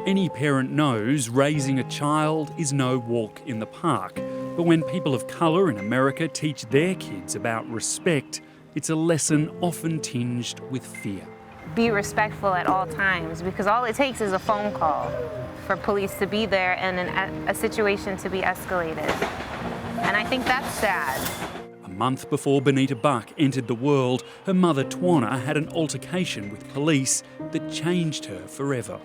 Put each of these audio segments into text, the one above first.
Any parent knows raising a child is no walk in the park. But when people of colour in America teach their kids about respect, it's a lesson often tinged with fear. Be respectful at all times, because all it takes is a phone call for police to be there and a situation to be escalated. And I think that's sad. A month before Benita Buck entered the world, her mother Twana had an altercation with police that changed her forever.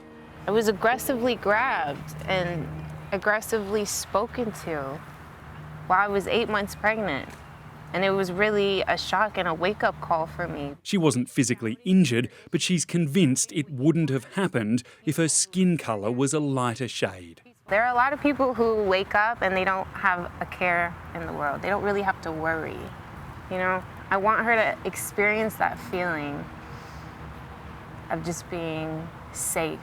I was aggressively grabbed and aggressively spoken to while I was 8 months pregnant. And it was really a shock and a wake-up call for me. She wasn't physically injured, but she's convinced it wouldn't have happened if her skin colour was a lighter shade. There are a lot of people who wake up and they don't have a care in the world. They don't really have to worry, you know? I want her to experience that feeling of just being safe.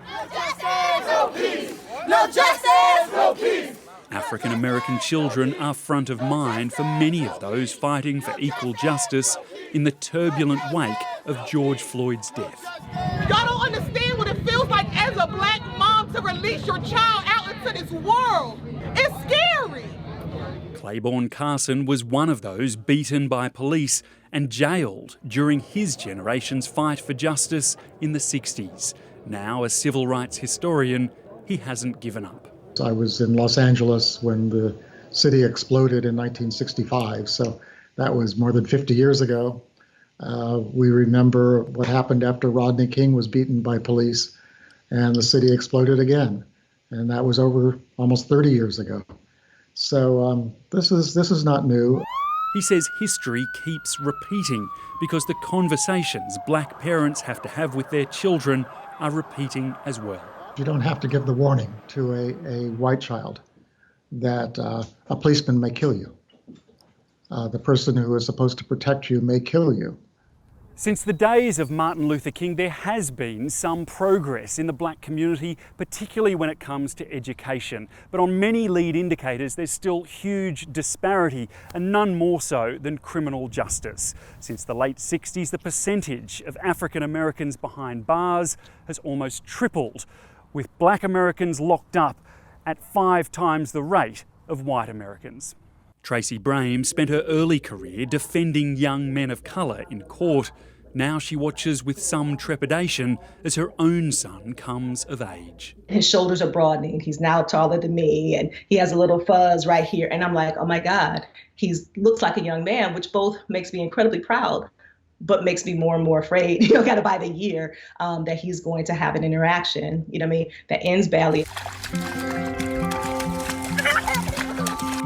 No justice, no peace! No justice, no peace! African American children are front of mind for many of those fighting for equal justice in the turbulent wake of George Floyd's death. Y'all don't understand what it feels like as a black mom to release your child out into this world. It's scary. Claiborne Carson was one of those beaten by police and jailed during his generation's fight for justice in the 60s. Now a civil rights historian, he hasn't given up. I was in Los Angeles when the city exploded in 1965, so that was more than 50 years ago. We remember what happened after Rodney King was beaten by police and the city exploded again, and that was over almost 30 years ago. So this is not new. He says history keeps repeating because the conversations black parents have to have with their children are repeating as well. You don't have to give the warning to a white child that a policeman may kill you. The person who is supposed to protect you may kill you. Since the days of Martin Luther King, there has been some progress in the black community, particularly when it comes to education. But on many lead indicators, there's still huge disparity, and none more so than criminal justice. Since the late 60s, the percentage of African Americans behind bars has almost tripled, with black Americans locked up at 5 times the rate of white Americans. Tracy Brame spent her early career defending young men of colour in court. Now she watches with some trepidation as her own son comes of age. His shoulders are broadening. He's now taller than me, and he has a little fuzz right here. And I'm like, oh my God, he looks like a young man, which both makes me incredibly proud, but makes me more and more afraid, kind of by the year, that he's going to have an interaction, that ends badly.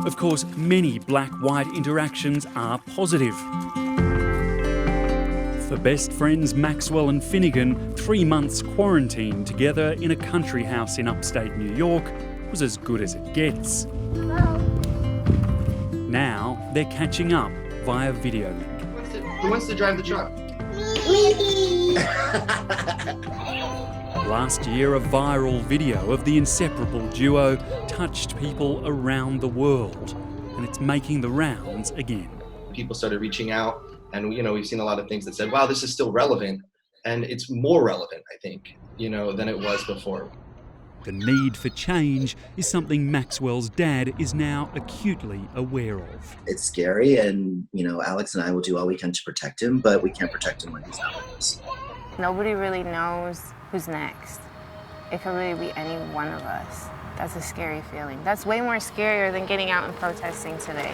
Of course, many black-white interactions are positive. For best friends Maxwell and Finnegan, 3 months quarantined together in a country house in upstate New York was as good as it gets. Now they're catching up via video link. Who wants to drive the truck? Last year, a viral video of the inseparable duo touched people around the world, and it's making the rounds again. People started reaching out, and we've seen a lot of things that said, wow, this is still relevant, and it's more relevant, I think, than it was before. The need for change is something Maxwell's dad is now acutely aware of. It's scary, and Alex and I will do all we can to protect him, but we can't protect him when he's not with us. Nobody really knows who's next. It could really be any one of us. That's a scary feeling. That's way more scarier than getting out and protesting today.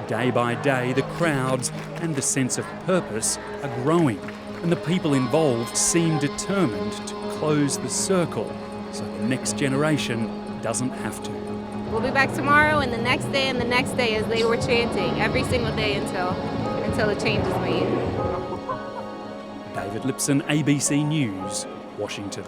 Day by day, the crowds and the sense of purpose are growing, and the people involved seem determined to close the circle so the next generation doesn't have to. We'll be back tomorrow and the next day and the next day, as they were chanting every single day until the change is made. David Lipson, ABC News, Washington.